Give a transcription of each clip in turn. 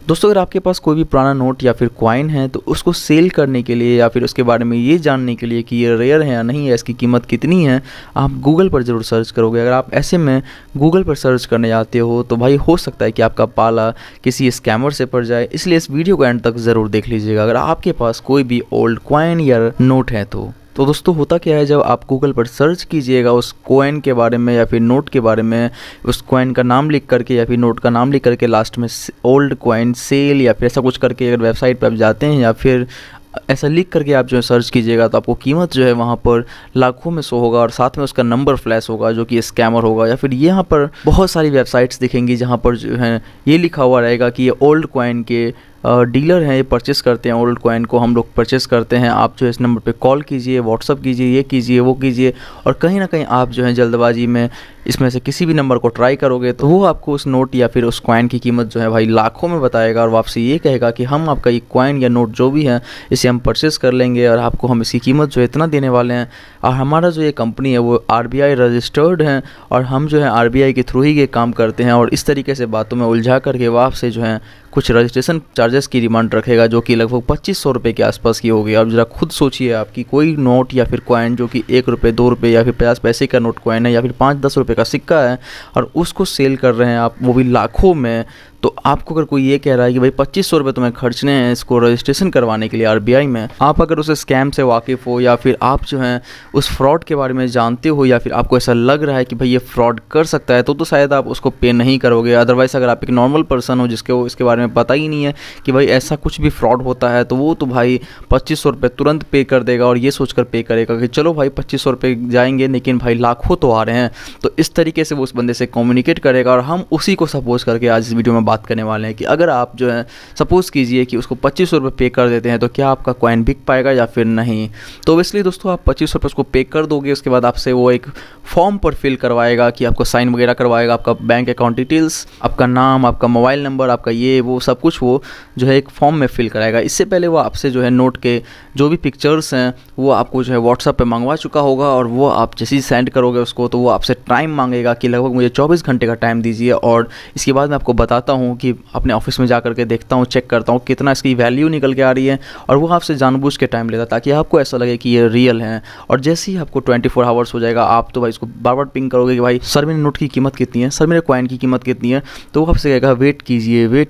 दोस्तों अगर आपके पास कोई भी पुराना नोट या फिर कॉइन है तो उसको सेल करने के लिए या फिर उसके बारे में ये जानने के लिए कि ये रेयर है या नहीं है, इसकी कीमत कितनी है, आप गूगल पर ज़रूर सर्च करोगे। अगर आप ऐसे में गूगल पर सर्च करने जाते हो तो भाई हो सकता है कि आपका पाला किसी स्कैमर से पड़ जाए, इसलिए इस वीडियो को एंड तक ज़रूर देख लीजिएगा अगर आपके पास कोई भी ओल्ड कॉइन या नोट है तो दोस्तों होता क्या है, जब आप गूगल पर सर्च कीजिएगा उस कॉइन के बारे में या फिर नोट के बारे में, उस कॉइन का नाम लिख करके या फिर नोट का नाम लिख करके लास्ट में ओल्ड कॉइन सेल या फिर ऐसा कुछ करके अगर वेबसाइट पर आप जाते हैं या फिर ऐसा लिख करके आप जो है सर्च कीजिएगा तो आपको कीमत जो है वहाँ पर लाखों में शो होगा और साथ में उसका नंबर फ्लैश होगा जो कि स्कैमर होगा। या फिर यहाँ पर बहुत सारी वेबसाइट्स दिखेंगी जहाँ पर जो है ये लिखा हुआ रहेगा कि ये ओल्ड कॉइन के डीलर हैं, ये परचेस करते हैं ओल्ड कॉइन को, हम लोग परचेस करते हैं, आप जो है इस नंबर पे कॉल कीजिए, व्हाट्सअप कीजिए, ये कीजिए वो कीजिए। और कहीं ना कहीं आप जो है जल्दबाजी में इसमें से किसी भी नंबर को ट्राई करोगे तो वो आपको उस नोट या फिर उस कॉइन की कीमत जो है भाई लाखों में बताएगा और आपसे ये कहेगा कि हम आपका ये कॉइन या नोट जो भी है इसे हम परचेस कर लेंगे और आपको हम इसकी कीमत जो है इतना देने वाले हैं। और हमारा जो ये कंपनी है वो RBI रजिस्टर्ड है और हम जो है RBI के थ्रू ही ये काम करते हैं। और इस तरीके से बातों में उलझा करके वो आपसे जो है कुछ रजिस्ट्रेशन चार्जेस की डिमांड रखेगा जो कि लगभग 2500 रुपये के आसपास की होगी। अब जरा खुद सोचिए, आपकी कोई नोट या फिर कॉइन जो कि 1 रुपये 2 रुपये या फिर 50 पैसे का नोट कॉइन है या फिर 5-10 रुपये का सिक्का है और उसको सेल कर रहे हैं आप, वो भी लाखों में। तो आपको अगर कोई ये कह रहा है कि भाई 2500 रुपये तुम्हें खर्चने हैं इसको रजिस्ट्रेशन करवाने के लिए RBI में, आप अगर उस स्कैम से वाकिफ़ हो या फिर आप जो हैं उस फ्रॉड के बारे में जानते हो या फिर आपको ऐसा लग रहा है कि भाई ये फ्रॉड कर सकता है तो शायद आप उसको पे नहीं करोगे। अदरवाइज़ अगर आप एक नॉर्मल पर्सन हो जिसके इसके बारे में पता ही नहीं है कि भाई ऐसा कुछ भी फ्रॉड होता है तो वो तो भाई 2500 रुपये तुरंत पे कर देगा और ये सोचकर पे करेगा कि चलो भाई 2500 रुपये जाएंगे लेकिन भाई लाखों तो आ रहे हैं। तो इस तरीके से वो उस बंदे से कम्युनिकेट करेगा और हम उसी को सपोज करके आज इस वीडियो में बात करने वाले हैं कि अगर आप जो है सपोज़ कीजिए कि उसको 2500 रुपये पे कर देते हैं तो क्या आपका कॉइन बिक पाएगा या फिर नहीं। तो इसलिए दोस्तों आप 2500 रुपये उसको पे कर दोगे, उसके बाद आपसे वो एक फॉर्म पर फिल करवाएगा कि आपको साइन वगैरह करवाएगा, आपका बैंक अकाउंट डिटेल्स, आपका नाम, आपका मोबाइल नंबर, आपका ये वो सब कुछ वो जो है एक फॉर्म में फिल कराएगा। इससे पहले वो आपसे जो है नोट के जो भी पिक्चर्स हैं वो आपको जो है व्हाट्सएप पे मंगवा चुका होगा और वो आप जैसे ही सेंड करोगे उसको तो वो आपसे टाइम मांगेगा कि लगभग मुझे 24 घंटे का टाइम दीजिए। और इसके बाद मैं आपको बताता हूँ कि अपने ऑफिस में जा करके देखता हूँ, चेक करता हूँ कितना इसकी वैल्यू निकल के आ रही है और वो आपसे जानबूझ के टाइम लेता ताकि आपको ऐसा लगे कि ये रियल है। और जैसे ही आपको 24 आवर्स हो जाएगा आप तो भाई इसको बार बार पिंग करोगे कि भाई सर मेरे नोट की कीमत कितनी है, सर मेरे कॉइन की कीमत कितनी है, तो वो आपसे कहेगा वेट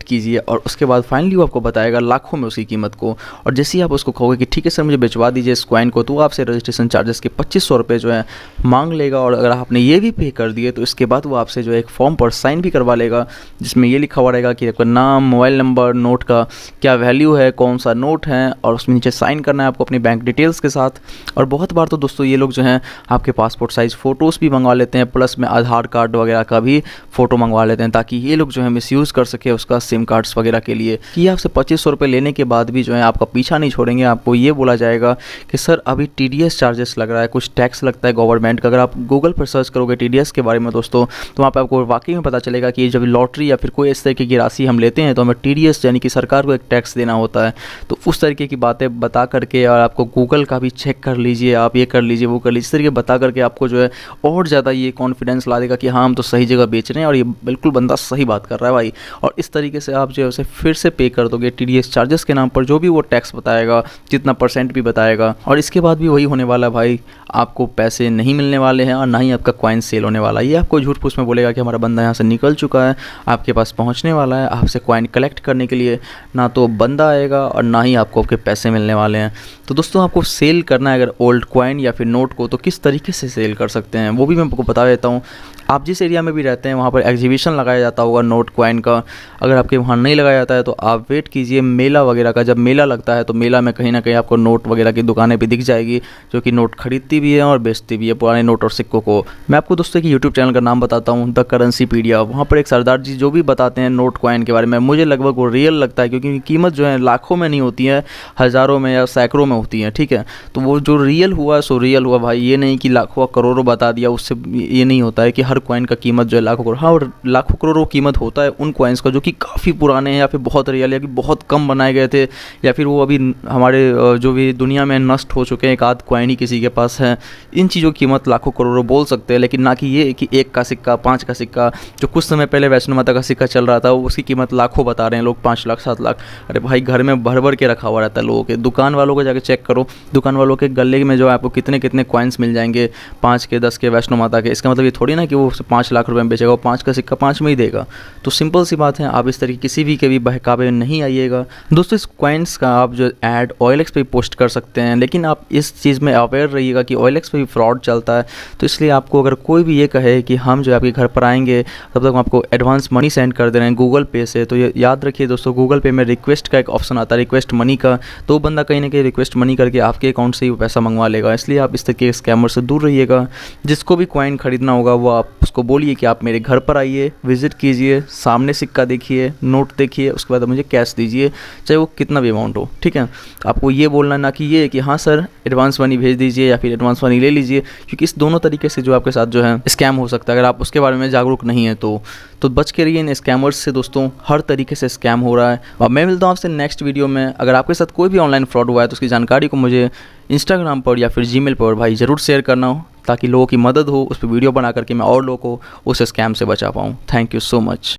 कीजिए और उसके बाद फाइनली वो आपको बताएगा लाखों में उसकी कीमत को। और जैसे ही आप उसको कहोगे कि ठीक है सर मुझे भिजवा दीजिए इस कॉइन को, तो वो आपसे रजिस्ट्रेशन चार्जेस के 2500 रुपये जो है मांग लेगा। और अगर आपने ये भी पे कर दिए तो इसके बाद वो आपसे जो है एक फॉर्म पर साइन भी करवा लेगा जिसमें ये लिखा हुआ रहेगा कि आपका नाम, मोबाइल नंबर, नोट का क्या वैल्यू है, कौन सा नोट है और उसमें नीचे साइन करना है आपको अपनी बैंक डिटेल्स के साथ। और बहुत बार तो दोस्तों ये लोग जो हैं आपके पासपोर्ट साइज़ फ़ोटोज़ भी मंगवा लेते हैं, प्लस में आधार कार्ड वगैरह का भी फ़ोटो मंगवा लेते हैं ताकि ये लोग जो है मिसयूज़ कर सके उसका सिम कार्ड्स वगैरह के लिए। कि आपसे 2500 रुपये लेने के बाद भी जो है आपका पीछा नहीं छोड़ेंगे, आपको ये बोला जाएगा कि सर अभी TDS चार्जेस लग रहा है, कुछ टैक्स लगता है गवर्नमेंट का। अगर आप गूगल पर सर्च करोगे TDS के बारे में दोस्तों तो वहाँ पर आपको वाकई में पता चलेगा कि जब लॉटरी या फिर कोई इस तरीके की राशि हम लेते हैं तो हमें TDS यानी कि सरकार को एक टैक्स देना होता है। तो उस तरीके की बातें बता करके और आपको गूगल का भी चेक कर लीजिए, आप ये कर लीजिए वो कर लीजिए, इस तरीके बता करके आपको जो है और ज़्यादा ये कॉन्फिडेंस ला देगा कि हाँ हम तो सही जगह बेच रहे हैं और ये बिल्कुल बंदा सही बात कर रहा है भाई। और इस तरीके से आप जो है उसे फिर से पे कर दोगे TDS चार्जेस के नाम पर, जो भी वो टैक्स बताएगा, जितना % भी बताएगा। और इसके बाद भी वही होने वाला भाई, आपको पैसे नहीं मिलने वाले हैं और ना ही आपका कॉइन सेल होने वाला है। ये आपको झूठ फूस में बोलेगा कि हमारा बंदा यहाँ से निकल चुका है, आपके पास पहुँचने वाला है आपसे कॉइन कलेक्ट करने के लिए। ना तो बंदा आएगा और ना ही आपको आपके पैसे मिलने वाले हैं। तो दोस्तों आपको सेल करना है अगर ओल्ड कॉइन या फिर नोट को तो किस तरीके से सेल कर सकते हैं वो भी मैं आपको बता देता हूँ। आप जिस एरिया में भी रहते हैं वहाँ पर एग्जीबिशन लगाया जाता होगा नोट कॉइन का, अगर आपके वहाँ नहीं लगाया जाता है तो आप वेट कीजिए मेला वगैरह का। जब मेला लगता है तो मेला में कहीं ना कहीं आपको नोट वगैरह की दुकानें भी दिख जाएगी जो कि नोट खरीदती भी है और बेचती भी है पुराने नोट और सिक्कों को। मैं आपको दोस्तों की यूट्यूब चैनल का नाम बताता हूँ, द करेंसीपीडिया। वहाँ पर एक सरदार जी जो भी बताते हैं नोट कॉइन के बारे में, मुझे लगभग वो रियल लगता है क्योंकि कीमत जो है लाखों में नहीं होती है, हज़ारों में या सैकड़ों में होती है। ठीक है, तो वो जो रियल हुआ सो रियल हुआ भाई, ये नहीं कि लाखों करोड़ों बता दिया। उससे ये नहीं होता है कि हर हर कॉइन का कीमत जो है लाखों करोड़, हाँ, और लाखों करोड़ों कीमत होता है उन कॉइन्स का जो कि काफ़ी पुराने हैं या फिर बहुत रियल या कि बहुत कम बनाए गए थे, या फिर वो अभी हमारे जो भी दुनिया में नष्ट हो चुके हैं, एक आध कॉइन ही किसी के पास है। इन चीज़ों की कीमत लाखों करोड़ों बोल सकते हैं, लेकिन ना कि ये कि 1 का सिक्का, 5 का सिक्का, जो कुछ समय पहले वैष्णो माता का सिक्का चल रहा था उसकी कीमत लाखों बता रहे हैं लोग, 5 लाख 7 लाख। अरे भाई, घर में भर भर के रखा हुआ रहता है लोगों के। दुकान वालों को जाके चेक करो, दुकान वालों के गले में जो है आपको कितने कितने कॉइन्स मिल जाएंगे, 5 के 10 के वैष्णो माता के। इसका मतलब ये थोड़ी ना कि वो 5 लाख रुपए में बेचेगा, वो 5 का सिक्का 5 में ही देगा। तो सिंपल सी बात है, आप इस तरीके किसी भी के भी बहकावे में नहीं आइएगा। दोस्तों, इस कॉइन्स का आप जो ऐड OLX पे पोस्ट कर सकते हैं, लेकिन आप इस चीज़ में अवेयर रहिएगा कि OLX पे भी फ्रॉड चलता है। तो इसलिए आपको अगर कोई भी ये कहे कि हम जो है आपके घर पर आएंगे तब तक हम आपको एडवांस मनी सेंड कर दे रहे हैं गूगल पे से, तो ये याद रखिए दोस्तों, गूगल पे में रिक्वेस्ट का एक ऑप्शन आता है, रिक्वेस्ट मनी का। तो वो बंदा कहीं ना कहीं रिक्वेस्ट मनी करके आपके अकाउंट से ही वो पैसा मंगवा लेगा। इसलिए आप इस तरीके के स्कैमर से दूर रहिएगा। जिसको भी कॉइन खरीदना होगा वो आप उसको बोलिए कि आप मेरे घर पर आइए, विजिट कीजिए, सामने सिक्का देखिए, नोट देखिए, उसके बाद मुझे कैश दीजिए, चाहे वो कितना भी अमाउंट हो। ठीक है, आपको ये बोलना ना कि ये कि हाँ सर एडवांस मनी भेज दीजिए या फिर एडवांस मनी ले लीजिए, क्योंकि इस दोनों तरीके से जो आपके साथ जो है स्कैम हो सकता है। अगर आप उसके बारे में जागरूक नहीं है तो बच के रहिए इन स्कैमर्स से दोस्तों। हर तरीके से स्कैम हो रहा है। और मैं मिलता हूँ आपसे नेक्स्ट वीडियो में। अगर आपके साथ कोई भी ऑनलाइन फ्रॉड हुआ है तो उसकी जानकारी को मुझे इंस्टाग्राम पर या फिर जीमेल पर भाई ज़रूर शेयर करना हो, ताकि लोगों की मदद हो, उस पर वीडियो बना करके मैं और लोगों को उस स्कैम से बचा पाऊँ। Thank you so much.